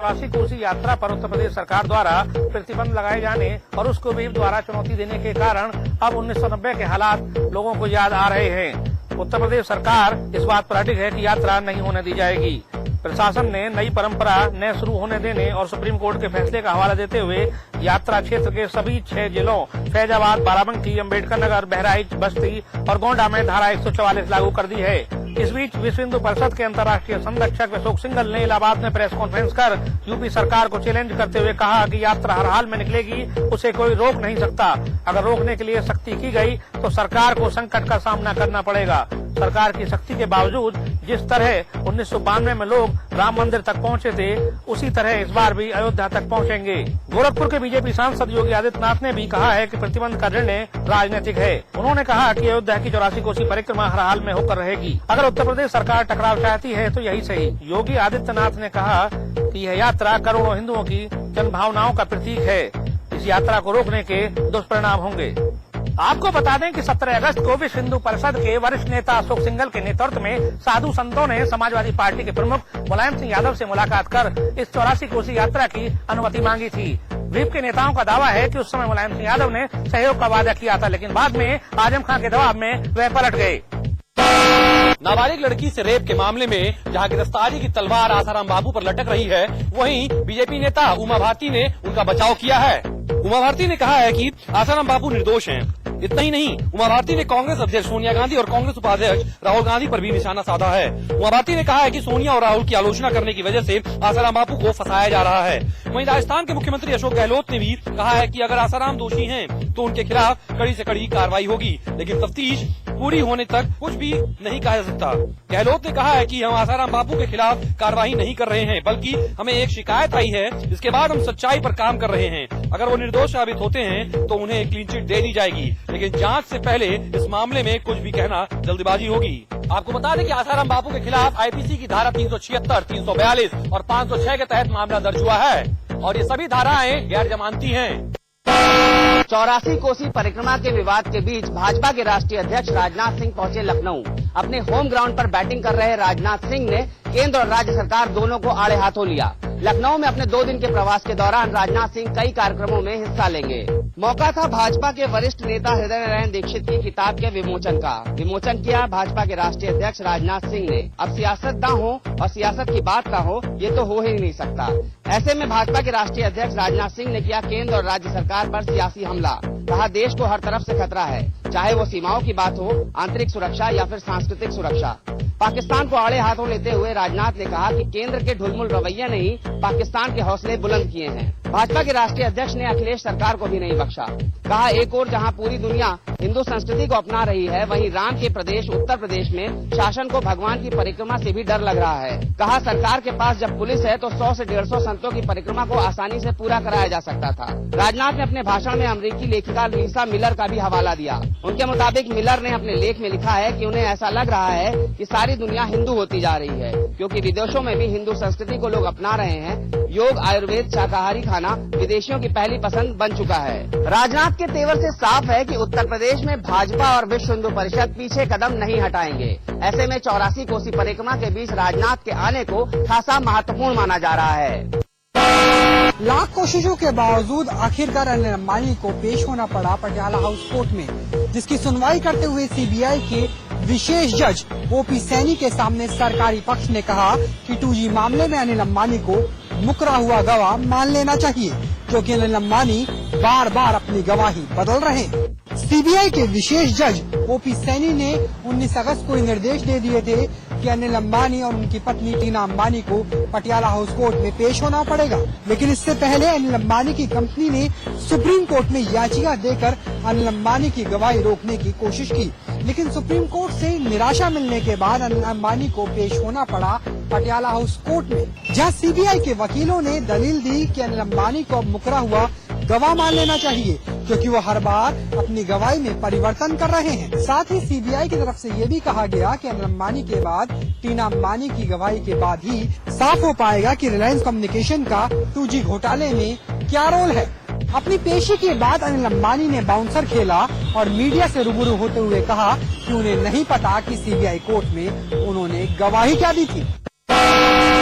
प्रवासी कोसी यात्रा पर उत्तर प्रदेश सरकार द्वारा प्रतिबंध लगाए जाने और उसको भी द्वारा चुनौती देने के कारण अब 1990 के हालात लोगों को याद आ रहे हैं। उत्तर प्रदेश सरकार इस बात पर अडिग है कि यात्रा नहीं होने दी जाएगी। प्रशासन ने नई परंपरा न शुरू होने देने और सुप्रीम कोर्ट के फैसले का हवाला देते हुए यात्रा क्षेत्र के सभी 6 जिलों फैजाबाद, बाराबंकी, अम्बेडकर नगर, बहराइच, बस्ती और गोंडा में धारा 144 लागू कर दी है। इस बीच विश्व हिंदू परिषद के अंतर्राष्ट्रीय संरक्षक अशोक सिंघल ने इलाहाबाद में प्रेस कॉन्फ्रेंस कर यूपी सरकार को चैलेंज करते हुए कहा कि यात्रा हर हाल में निकलेगी, उसे कोई रोक नहीं सकता। अगर रोकने के लिए सख्ती की गई तो सरकार को संकट का सामना करना पड़ेगा। सरकार की सख्ती के बावजूद जिस तरह 1992 में लोग राम मंदिर तक पहुंचे थे, उसी तरह इस बार भी अयोध्या तक पहुंचेंगे। गोरखपुर के बीजेपी सांसद योगी आदित्यनाथ ने भी कहा है कि प्रतिबंध का निर्णय राजनीतिक है। उन्होंने कहा कि अयोध्या की 84 कोसी परिक्रमा हर हाल में होकर रहेगी। अगर उत्तर प्रदेश सरकार टकराव चाहती है तो यही सही। योगी आदित्यनाथ ने कहा कि यह यात्रा करोड़ों हिंदुओं की जनभावनाओं का प्रतीक है। इस यात्रा को रोकने के दुष्परिणाम होंगे। आपको बता दें कि 17 अगस्त को विश्व हिंदू परिषद के वरिष्ठ नेता अशोक सिंघल के नेतृत्व में साधु संतों ने समाजवादी पार्टी के प्रमुख मुलायम सिंह यादव से मुलाकात कर इस 84 कोसी यात्रा की अनुमति मांगी थी। विप के नेताओं का दावा है कि उस समय मुलायम सिंह यादव ने सहयोग का वादा किया था, लेकिन बाद में आजम खान के दबाव में वह पलट गए। नाबालिग लड़की से रेप के मामले में जहां गिरफ्तारी की तलवार आसाराम बापू पर लटक रही है, वहीं बीजेपी नेता उमा भारती ने उनका बचाव किया है। उमा भारती ने कहा है कि आसाराम बापू निर्दोष हैं। इतना ही नहीं, उमा भारती ने कांग्रेस अध्यक्ष सोनिया गांधी और कांग्रेस उपाध्यक्ष राहुल गांधी पर भी निशाना साधा है। उमा भारती ने कहा है कि सोनिया और राहुल की आलोचना करने की वजह से आसाराम बापू को फंसाया जा रहा है। वहीं राजस्थान के मुख्यमंत्री अशोक गहलोत ने भी कहा है कि अगर आसाराम दोषी हैं तो उनके खिलाफ कड़ी से कड़ी कार्रवाई होगी, लेकिन तफ्तीश पूरी होने तक कुछ भी नहीं कहा जा सकता। गहलोत ने कहा है कि हम आसाराम बापू के खिलाफ कार्रवाई नहीं कर रहे हैं, बल्कि हमें एक शिकायत आई है, इसके बाद हम सच्चाई पर काम कर रहे हैं। अगर वो निर्दोष साबित होते हैं तो उन्हें क्लीन चिट दे दी जाएगी, लेकिन जांच से पहले इस मामले में कुछ भी कहना जल्दबाजी होगी। आपको बता दें कि आसाराम बापू के खिलाफ आईपीसी की धारा 376, 342 और 506 के तहत मामला दर्ज हुआ है और ये सभी धाराएं गैर जमानती हैं। 84 कोसी परिक्रमा के विवाद के बीच भाजपा के राष्ट्रीय अध्यक्ष राजनाथ सिंह पहुंचे लखनऊ। अपने होम ग्राउंड पर बैटिंग कर रहे राजनाथ सिंह ने केंद्र और राज्य सरकार दोनों को आड़े हाथों लिया। लखनऊ में अपने 2 दिन के प्रवास के दौरान राजनाथ सिंह कई कार्यक्रमों में हिस्सा लेंगे। मौका था भाजपा के वरिष्ठ नेता हृदय नारायण दीक्षित की किताब के विमोचन का। विमोचन किया भाजपा के राष्ट्रीय अध्यक्ष राजनाथ सिंह ने। अब सियासत न हो और सियासत की बात न हो, ये तो हो ही नहीं सकता। ऐसे में भाजपा के राष्ट्रीय अध्यक्ष राजनाथ सिंह ने किया केंद्र और राज्य सरकार पर सियासी हमला। कहा देश को हर तरफ से खतरा है, चाहे वो सीमाओं की बात हो, आंतरिक सुरक्षा या फिर सांस्कृतिक सुरक्षा। पाकिस्तान को आड़े हाथों लेते हुए राजनाथ ने कहा कि केंद्र के ढुलमुल रवैये ने ही पाकिस्तान के हौसले बुलंद किए हैं। भाजपा के राष्ट्रीय अध्यक्ष ने अखिलेश सरकार को भी नहीं बख्शा। कहा एक ओर जहां पूरी दुनिया हिंदू संस्कृति को अपना रही है, वहीं राम के प्रदेश उत्तर प्रदेश में शासन को भगवान की परिक्रमा से भी डर लग रहा है। कहा सरकार के पास जब पुलिस है तो 100 से 150 संतों की परिक्रमा को आसानी से पूरा कराया जा सकता था। राजनाथ ने अपने भाषण में अमेरिकी लेखिका लीसा मिलर का भी हवाला दिया। उनके मुताबिक मिलर ने अपने लेख में लिखा है कि उन्हें ऐसा लग रहा है कि सारी दुनिया हिंदू होती जा रही है, क्योंकि विदेशों में भी हिंदू संस्कृति को लोग अपना रहे हैं। योग, आयुर्वेद, शाकाहारी खाना विदेशियों की पहली पसंद बन चुका है। राजनाथ के तेवर से साफ है कि उत्तर प्रदेश में भाजपा और विश्व हिंदू परिषद पीछे कदम नहीं हटाएंगे। ऐसे में 84 कोसी परिक्रमा के बीच राजनाथ के आने को खासा महत्वपूर्ण माना जा रहा है। लाख कोशिशों के बावजूद आखिरकार अनिल अंबानी को पेश होना पड़ा पटियाला हाउस कोर्ट में, जिसकी सुनवाई करते हुए सीबीआई के विशेष जज ओपी सैनी के सामने सरकारी पक्ष ने कहा कि 2G मामले में अनिल अंबानी को मुकरा हुआ गवाह मान लेना चाहिए, क्योंकि अनिल अंबानी बार बार अपनी गवाही बदल रहे हैं। सीबीआई के विशेष जज ओपी सैनी ने 19 अगस्त को निर्देश दे दिए थे कि अनिल अंबानी और उनकी पत्नी टीना अंबानी को पटियाला हाउस कोर्ट में पेश होना पड़ेगा। लेकिन इससे पहले अनिल अंबानी की कंपनी ने सुप्रीम कोर्ट में याचिका देकर अनिल अंबानी की गवाही रोकने की कोशिश की, लेकिन सुप्रीम कोर्ट से निराशा मिलने के बाद अनिल अंबानी को पेश होना पड़ा पटियाला हाउस कोर्ट में, जहां सीबीआई के वकीलों ने दलील दी कि अनिल अंबानी को मुकरा हुआ गवाह मान लेना चाहिए, क्योंकि वो हर बार अपनी गवाही में परिवर्तन कर रहे हैं। साथ ही सीबीआई की तरफ से ये भी कहा गया कि अनिल अंबानी के बाद टीना अंबानी की गवाही के बाद ही साफ हो पाएगा कि रिलायंस कम्युनिकेशन का 2G घोटाले में क्या रोल है। अपनी पेशी के बाद अनिल अंबानी ने बाउंसर खेला और मीडिया से रूबरू होते हुए कहा कि उन्हें नहीं पता कि सीबीआई कोर्ट में उन्होंने गवाही क्या दी थी।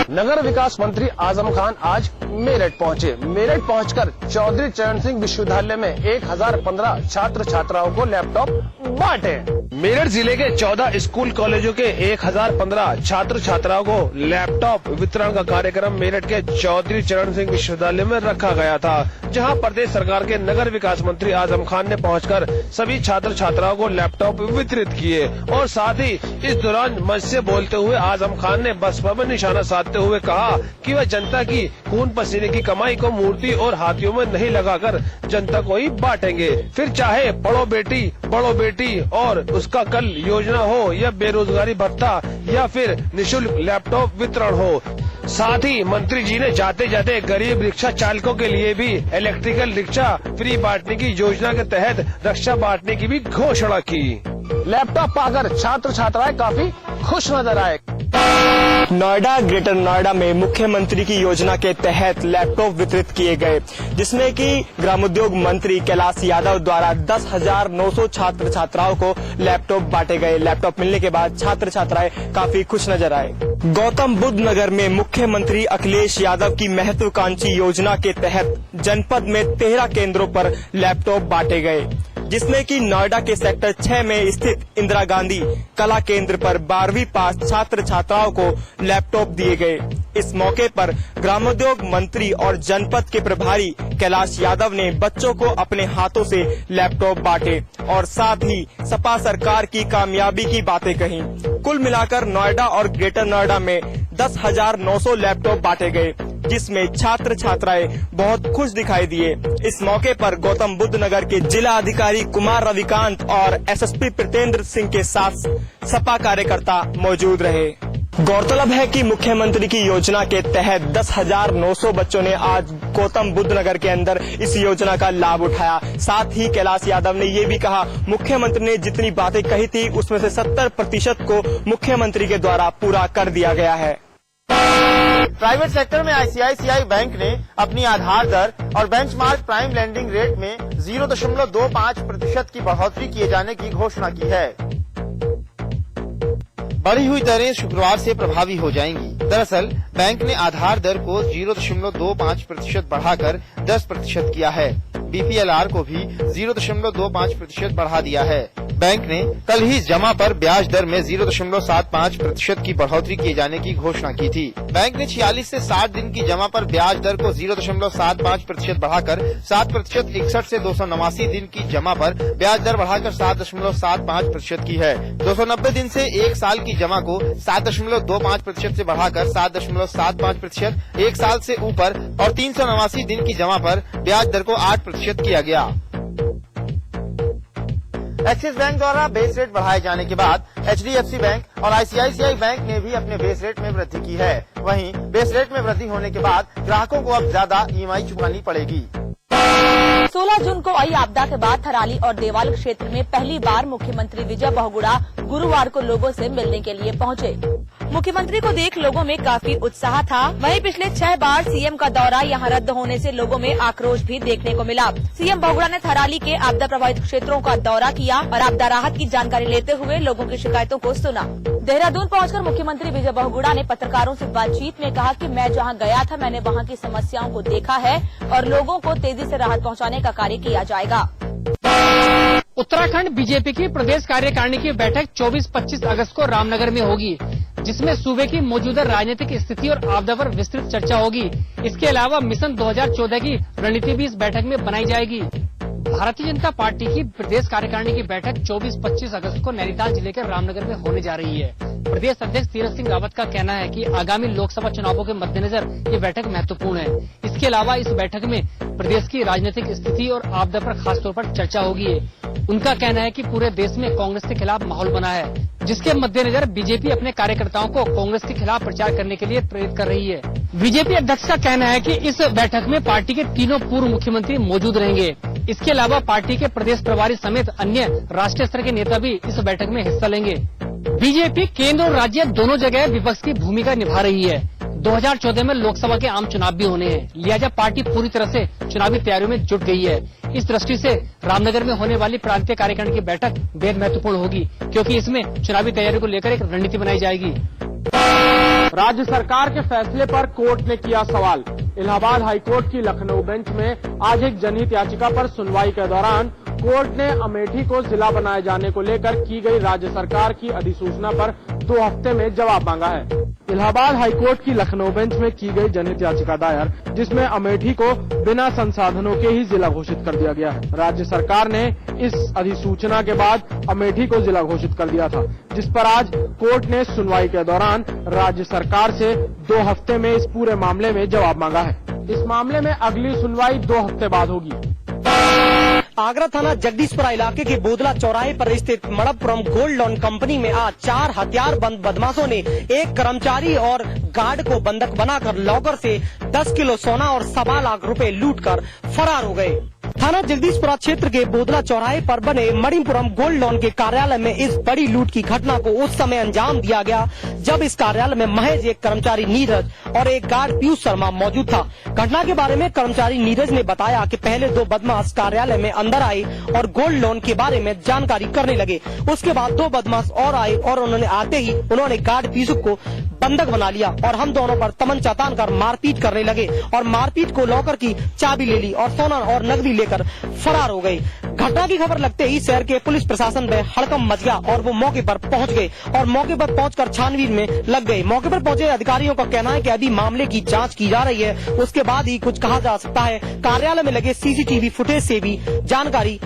नगर विकास मंत्री आजम खान आज मेरठ पहुंचे। मेरठ पहुंचकर चौधरी चरण सिंह विश्वविद्यालय में 1015 छात्र छात्राओं को लैपटॉप बांटे। मेरठ जिले के 14 स्कूल कॉलेजों के 1015 छात्र छात्राओं को लैपटॉप वितरण का कार्यक्रम मेरठ के चौधरी चरण सिंह विश्वविद्यालय में रखा गया था, जहां प्रदेश सरकार के नगर विकास मंत्री आजम खान ने पहुंचकर सभी छात्र छात्राओं को लैपटॉप वितरित किए। और साथ ही इस दौरान मंच से बोलते हुए आजम खान ने बसपा पर निशाना साधते हुए कहा कि वह जनता की खून पसीने की कमाई को मूर्ति और हाथियों में नहीं लगाकर जनता को ही बांटेंगे। फिर चाहे पढ़ो बेटी और उसका कल योजना हो, या बेरोजगारी भत्ता, या फिर निःशुल्क लैपटॉप वितरण हो। साथ ही मंत्री जी ने जाते जाते गरीब रिक्शा चालकों के लिए भी इलेक्ट्रिकल रिक्शा फ्री बांटने की योजना के तहत रिक्शा बांटने की भी घोषणा की। लैपटॉप पाकर छात्र छात्राएं काफी खुश नजर आए। नोएडा ग्रेटर नोएडा में मुख्यमंत्री की योजना के तहत लैपटॉप वितरित किए गए, जिसमें कि ग्रामोद्योग मंत्री कैलाश यादव द्वारा 10,900 छात्र छात्राओं को लैपटॉप बांटे गए। लैपटॉप मिलने के बाद छात्र छात्राएं काफी खुश नजर आए। गौतम बुद्ध नगर में मुख्यमंत्री अखिलेश यादव की महत्वाकांक्षी योजना के तहत जनपद में 13 केंद्रों पर लैपटॉप बांटे गए, जिसमें कि नोएडा के सेक्टर 6 में स्थित इंदिरा गांधी कला केंद्र पर 12वीं पास छात्र छात्राओं को लैपटॉप दिए गए। इस मौके पर ग्रामोद्योग मंत्री और जनपद के प्रभारी कैलाश यादव ने बच्चों को अपने हाथों से लैपटॉप बांटे और साथ ही सपा सरकार की कामयाबी की बातें कही। कुल मिलाकर नोएडा और ग्रेटर नोएडा में 10,900 लैपटॉप बांटे गए, जिसमें छात्र छात्राएं बहुत खुश दिखाई दिए। इस मौके पर गौतम बुद्ध नगर के जिला अधिकारी कुमार रविकांत और एसएसपी प्रितेंद्र सिंह के साथ सपा कार्यकर्ता मौजूद रहे। गौरतलब है कि मुख्यमंत्री की योजना के तहत 10,900 बच्चों ने आज गौतम बुद्ध नगर के अंदर इस योजना का लाभ उठाया। साथ ही कैलाश यादव ने ये भी कहा, मुख्यमंत्री ने जितनी बातें कही थी उसमें से 70% को मुख्यमंत्री के द्वारा पूरा कर दिया गया है। प्राइवेट सेक्टर में आईसीआईसीआई बैंक ने अपनी आधार दर और बेंचमार्क प्राइम लेंडिंग रेट में 0.25% की बढ़ोतरी किए जाने की घोषणा की है। बढ़ी हुई दरें शुक्रवार से प्रभावी हो जाएंगी। दरअसल बैंक ने आधार दर को 0.25% बढ़ाकर 10% किया है। बीपीएलआर को भी 0.25% बढ़ा दिया है। बैंक ने कल ही जमा पर ब्याज दर में 0.75% की बढ़ोतरी किए जाने की घोषणा की थी। बैंक ने 46 से 60 दिन की जमा पर ब्याज दर को 0.75% बढ़ाकर 7%, 61 से 289 दिन की जमा पर ब्याज दर बढ़ाकर 7.75% की है। 290 दिन से 1 साल की जमा को 7.25% से बढ़ाकर 7.75%, 1 साल से ऊपर और 389 दिन की जमा पर ब्याज दर को 8% किया गया। एक्सिस बैंक द्वारा बेस रेट बढ़ाए जाने के बाद एचडीएफसी बैंक और आईसीआईसीआई बैंक ने भी अपने बेस रेट में वृद्धि की है। वहीं बेस रेट में वृद्धि होने के बाद ग्राहकों को अब ज्यादा ईएमआई चुकानी पड़ेगी। 16 जून को आई आपदा के बाद थराली और देवाल क्षेत्र में पहली बार मुख्यमंत्री विजय बहुगुणा गुरुवार को लोगों से मिलने के लिए पहुंचे। मुख्यमंत्री को देख लोगों में काफी उत्साह था। वहीं पिछले 6 बार सीएम का दौरा यहां रद्द होने से लोगों में आक्रोश भी देखने को मिला। सीएम बहुगुणा ने थराली के आपदा प्रभावित क्षेत्रों का दौरा किया और आपदा राहत की जानकारी लेते हुए लोगों की शिकायतों को सुना। देहरादून पहुंचकर मुख्यमंत्री विजय बहुगुणा ने पत्रकारों से बातचीत में कहा कि मैं जहां गया था मैंने वहां की समस्याओं को देखा है और लोगों को तेजी से राहत पहुंचाने का कार्य किया जाएगा। उत्तराखंड बीजेपी की प्रदेश कार्यकारिणी की बैठक 24-25 अगस्त को रामनगर में होगी, जिसमें सूबे की मौजूदा राजनीतिक स्थिति और आपदा पर विस्तृत चर्चा होगी। इसके अलावा मिशन 2014 की रणनीति भी इस बैठक में बनाई जाएगी। भारतीय जनता पार्टी की प्रदेश कार्यकारिणी की बैठक 24-25 अगस्त को नैनीताल जिले के रामनगर में होने जा रही है। प्रदेश अध्यक्ष तीरथ सिंह रावत का कहना है कि आगामी लोकसभा चुनावों के मद्देनजर ये बैठक महत्वपूर्ण है। इसके अलावा इस बैठक में प्रदेश की राजनीतिक स्थिति और आपदा पर खासतौर पर चर्चा होगी। उनका कहना है कि पूरे देश में कांग्रेस के खिलाफ माहौल बना है, जिसके मद्देनजर बीजेपी अपने कार्यकर्ताओं को कांग्रेस के खिलाफ प्रचार करने के लिए प्रेरित कर रही है। बीजेपी अध्यक्ष का कहना है कि इस बैठक में पार्टी के तीनों पूर्व मुख्यमंत्री मौजूद रहेंगे। इसके अलावा पार्टी के प्रदेश प्रभारी समेत अन्य राष्ट्रीय स्तर के नेता भी इस बैठक में हिस्सा लेंगे। बीजेपी केंद्र और राज्य दोनों जगह विपक्ष की भूमिका निभा रही है। 2014 में लोकसभा के आम चुनाव भी होने हैं, लिहाजा पार्टी पूरी तरह से चुनावी तैयारियों में जुट गई है। इस दृष्टि से रामनगर में होने वाली प्रांतीय कार्यकारिणी की बैठक बेहद महत्वपूर्ण होगी, क्योंकि इसमें चुनावी तैयारी को लेकर एक रणनीति बनाई जाएगी। राज्य सरकार के फैसले पर कोर्ट ने किया सवाल। इलाहाबाद हाईकोर्ट की लखनऊ बेंच में आज एक जनहित याचिका पर सुनवाई के दौरान कोर्ट ने अमेठी को जिला बनाए जाने को लेकर की गई राज्य सरकार की अधिसूचना पर 2 हफ्ते में जवाब मांगा है। इलाहाबाद हाईकोर्ट की लखनऊ बेंच में की गई जनहित याचिका दायर, जिसमें अमेठी को बिना संसाधनों के ही जिला घोषित कर दिया गया है। राज्य सरकार ने इस अधिसूचना के बाद अमेठी को जिला घोषित कर दिया था, जिस पर आज कोर्ट ने सुनवाई के दौरान राज्य सरकार से 2 हफ्ते में इस पूरे मामले में जवाब मांगा है। इस मामले में अगली सुनवाई 2 हफ्ते बाद होगी। आगरा थाना जगदीशपुरा इलाके के बोदला चौराहे पर स्थित मणप्पुरम गोल्ड लोन कंपनी में आज 4 हथियारबंद बदमाशों ने एक कर्मचारी और गार्ड को बंधक बनाकर लॉकर से 10 किलो सोना और 1.25 लाख रुपए लूटकर फरार हो गए। थाना जगदीशपुरा क्षेत्र के बोदला चौराहे पर बने मणिपुरम गोल्ड लोन के कार्यालय में इस बड़ी लूट की घटना को उस समय अंजाम दिया गया जब इस कार्यालय में महज एक कर्मचारी नीरज और एक गार्ड पीयूष शर्मा मौजूद था। घटना के बारे में कर्मचारी नीरज ने बताया कि पहले 2 बदमाश कार्यालय में अंदर आए और गोल्ड लोन के बारे में जानकारी करने लगे। उसके बाद 2 बदमाश और आए और उन्होंने आते ही उन्होंने गार्ड पीयूष को बंधक बना लिया और हम दोनों पर तमंचा तान कर मारपीट करने लगे और मारपीट को लॉकर की चाबी ले ली और सोना और नकदी लेकर फरार हो गए। घटना की खबर लगते ही शहर के पुलिस प्रशासन में हड़कंप मच गया और वो मौके पर पहुंच गए और मौके पर पहुंचकर छानबीन में लग गए। मौके पर पहुंचे अधिकारियों का कहना है कि अभी मामले की जांच की जा रही है, उसके बाद ही कुछ कहा जा सकता है। कार्यालय में लगे सीसीटीवी फुटेज से भी जानकारी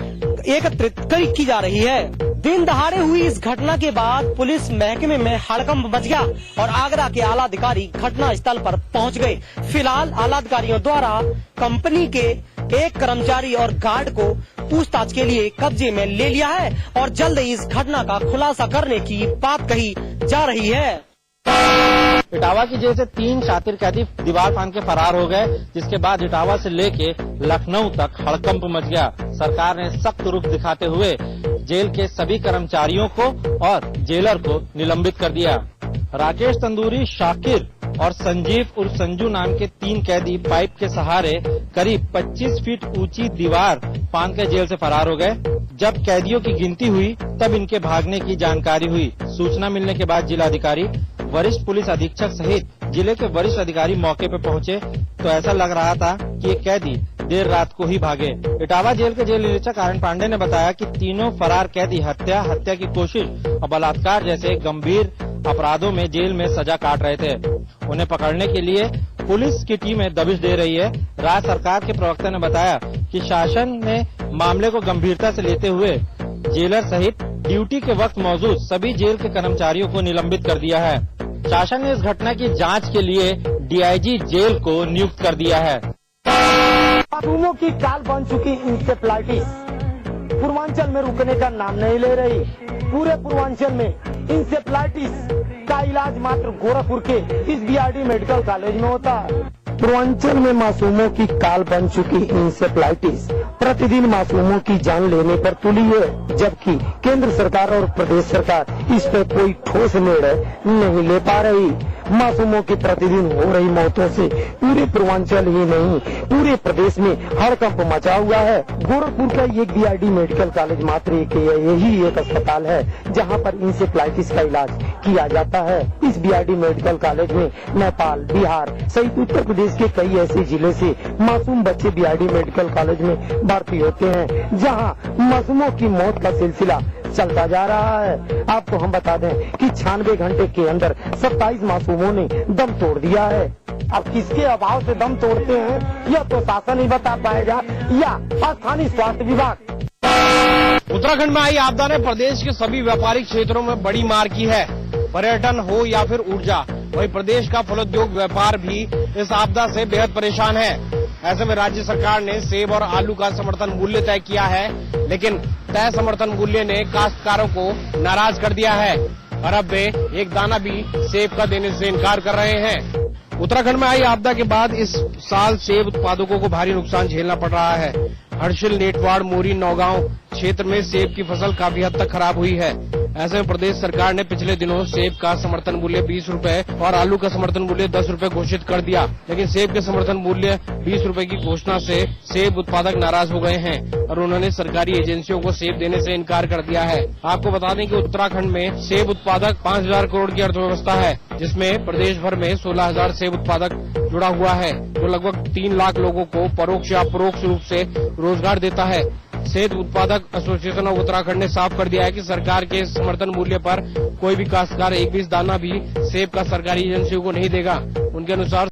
एकत्रित की जा रही है। दिन दहाड़े हुई इस घटना के बाद पुलिस महकमे में हड़कंप मच गया और आगरा के आला अधिकारी घटना स्थल पर पहुंच गए। फिलहाल आला अधिकारियों द्वारा कंपनी के एक कर्मचारी और गार्ड को पूछताछ के लिए कब्जे में ले लिया है और जल्द ही इस घटना का खुलासा करने की बात कही जा रही है। इटावा की जेल से 3 शातिर कैदी दीवार फांद के फरार हो गए, जिसके बाद इटावा से लेके लखनऊ तक हड़कंप मच गया। सरकार ने सख्त रुख दिखाते हुए जेल के सभी कर्मचारियों को और जेलर को निलंबित कर दिया। राकेश तंदूरी, शाकिर और संजीव उर्फ संजू नाम के 3 कैदी पाइप के सहारे करीब 25 फीट ऊंची दीवार फांद के जेल से फरार हो गए। जब कैदियों की गिनती हुई तब इनके भागने की जानकारी हुई। सूचना मिलने के बाद जिलाधिकारी, वरिष्ठ पुलिस अधीक्षक सहित जिले के वरिष्ठ अधिकारी मौके पर पहुंचे तो ऐसा लग रहा था कि ये कैदी देर रात को ही भागे। इटावा जेल के जेल निरीक्षक आर्यन पांडे ने बताया कि तीनों फरार कैदी हत्या की कोशिश और बलात्कार जैसे गंभीर अपराधों में जेल में सजा काट रहे थे। उन्हें पकड़ने के लिए पुलिस की टीमें दबिश दे रही है। राज्य सरकार के प्रवक्ता ने बताया कि शासन ने मामले को गंभीरता से लेते हुए जेलर सहित ड्यूटी के वक्त मौजूद सभी जेल के कर्मचारियों को निलंबित कर दिया है। शासन ने इस घटना की जांच के लिए डीआईजी जेल को नियुक्त कर दिया है। मासूमों की काल बन चुकी इंसेफ्लाइटिस पूर्वांचल में रुकने का नाम नहीं ले रही। पूरे पूर्वांचल में इंसेफ्लाइटिस का इलाज मात्र गोरखपुर के इस बीआरडी मेडिकल कॉलेज में होता है। पूर्वांचल में मासूमों की काल बन चुकी इंसेफ्लाइटिस प्रतिदिन मासूमों की जान लेने पर तुली है, जबकि केंद्र सरकार और प्रदेश सरकार इस पर कोई ठोस निर्णय नहीं ले पा रही। मासूमों की प्रतिदिन हो रही मौतों से पूरे पूर्वांचल ही नहीं पूरे प्रदेश में हड़कंप मचा हुआ है। गोरखपुर का एक बीआरडी मेडिकल कॉलेज मात्र यही एक अस्पताल है जहां पर इंसेफ्लाइटिस का इलाज किया जाता है। इस बीआरडी मेडिकल कॉलेज में नेपाल, बिहार सहित उत्तर प्रदेश के कई ऐसे जिले से मासूम बच्चे बीआरडी मेडिकल कॉलेज में भर्ती होते हैं, जहां मासूमों की मौत का सिलसिला चलता जा रहा है। आपको हम बता दें कि 96 घंटे के अंदर 27 मासूमों ने दम तोड़ दिया है। अब किसके अभाव से दम तोड़ते हैं यह तो शासन ही बता पाएगा या स्थानीय स्वास्थ्य विभाग। उत्तराखंड में आई आपदा ने प्रदेश के सभी व्यापारिक क्षेत्रों में बड़ी मार की है। पर्यटन हो या फिर ऊर्जा, वही प्रदेश का फलोद्योग व्यापार भी इस आपदा से बेहद परेशान है। ऐसे में राज्य सरकार ने सेब और आलू का समर्थन मूल्य तय किया है, लेकिन तय समर्थन मूल्य ने काश्तकारों को नाराज कर दिया है और अब वे एक दाना भी सेब का देने से इनकार कर रहे हैं। उत्तराखंड में आई आपदा के बाद इस साल सेब उत्पादकों को भारी नुकसान झेलना पड़ रहा है। हर्षिल, नेटवाड़, मोरी, नौगांव क्षेत्र में सेब की फसल काफी हद तक खराब हुई है। ऐसे में प्रदेश सरकार ने पिछले दिनों सेब का समर्थन मूल्य 20 रुपए और आलू का समर्थन मूल्य 10 रुपए घोषित कर दिया, लेकिन सेब के समर्थन मूल्य 20 रुपए की घोषणा से सेब उत्पादक नाराज हो गए हैं और उन्होंने सरकारी एजेंसियों को सेब देने से इनकार कर दिया है। आपको बता दें कि उत्तराखंड में सेब उत्पादक 5,000 करोड़ की अर्थव्यवस्था है, जिसमें प्रदेश भर में 16,000 सेब उत्पादक जुड़ा हुआ है, जो लगभग 3 लाख लोगों को परोक्ष या परोक्ष रूप से रोजगार देता है। सेब उत्पादक एसोसिएशन ऑफ उत्तराखंड ने साफ कर दिया है कि सरकार के समर्थन मूल्य पर कोई भी काश्तकार एक भी दाना भी सेब का सरकारी एजेंसियों को नहीं देगा। उनके अनुसार